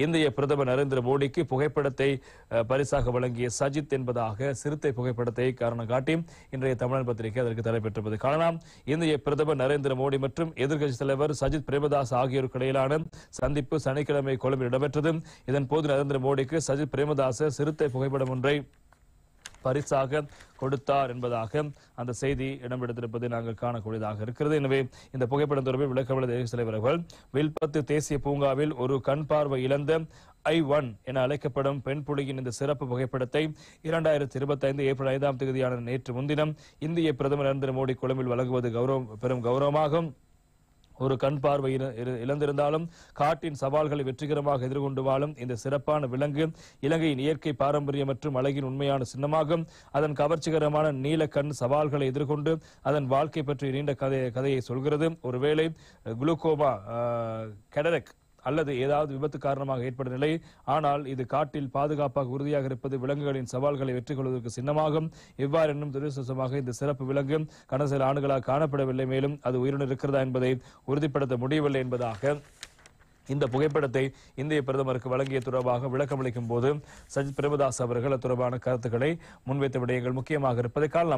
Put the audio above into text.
இந்திய பிரதமர் நரேந்திர மோடிக்கு புகைப்படத்தை பரிசாக வழங்கிய சஜித் என்பதாக சிறுத்தை புகைப்படத்தை காரணம் காட்டி இன்றைய தமிழன் பத்திரிகை அதற்கு தலைப்பெற்றிருப்பது காணலாம். இந்திய பிரதமர் நரேந்திர மோடி மற்றும் எதிர்க்கட்சித் தலைவர் சஜித் பிரேமதாஸ் ஆகியோருக்கு இடையிலான சந்திப்பு சனிக்கிழமை கொழும்பில் இடம்பெற்றது. இதன் போது நரேந்திர மோடிக்கு சஜித் பிரேமதாச சிறுத்தை புகைப்படம் ஒன்றை பரிசாக கொடுத்தார் என்பதாக அந்த செய்தி இடம்பெடுத்திருப்பதை நாங்கள் காணக்கூடியதாக இருக்கிறது. எனவே இந்த புகைப்படம் தொடர்பில் விளக்கமளித்த எதிர்க்கட்சித் தலைவர் அவர்கள் வில்பத்து தேசிய பூங்காவில் ஒரு கண் பார்வை இழந்த I1 என அழைக்கப்படும் பெண் புலியின் இந்த சிறப்பு புகைப்படத்தை 2025 ஏப்ரல் 5ஆம் தேதியான நேற்று முன்தினம் இந்திய பிரதமர் நரேந்திர மோடி கொழும்பில் வழங்குவது பெரும் கௌரவமாகும். ஒரு கண் பார்வை இழந்திருந்தாலும் காட்டின் சவால்களை வெற்றிகரமாக எதிர்கொண்டு வாழும் இந்த சிறப்பான விலங்கு இலங்கையின் இயற்கை பாரம்பரியம் மற்றும் அழகின் உண்மையான சின்னமாகும். அதன் கவர்ச்சிகரமான நீல கண் சவால்களை எதிர்கொண்டு அதன் வாழ்க்கை பற்றி நீண்ட கதையை சொல்கிறது. ஒருவேளை குளுக்கோமா கேடரக் அல்லது ஏதாவது விபத்து காரணமாக ஏற்படும் நிலை, ஆனால் இது காட்டில் பாதுகாப்பாக உறுதியாக இருப்பது விலங்குகளின் சவால்களை வெற்றி கொள்வதற்கு சின்னமாகும். இவ்வாறு என்னும் துரதிர்ஷ்டவசமாக இந்த சிறப்பு விலங்கு கடந்த சில ஆண்டுகளாக காணப்படவில்லை. மேலும் அது உயிருடன் இருக்கிறதா என்பதை உறுதிப்படுத்த முடியவில்லை என்பதாக இந்த புகைப்படத்தை இந்திய பிரதமருக்கு வழங்கிய தொடர்பாக விளக்கமளிக்கும் போது சஜித் பிரேமதாஸ் அவர்கள் தொடர்பான கருத்துக்களை முன்வைத்த விடயங்கள் முக்கியமாக இருப்பதை காணலாம்.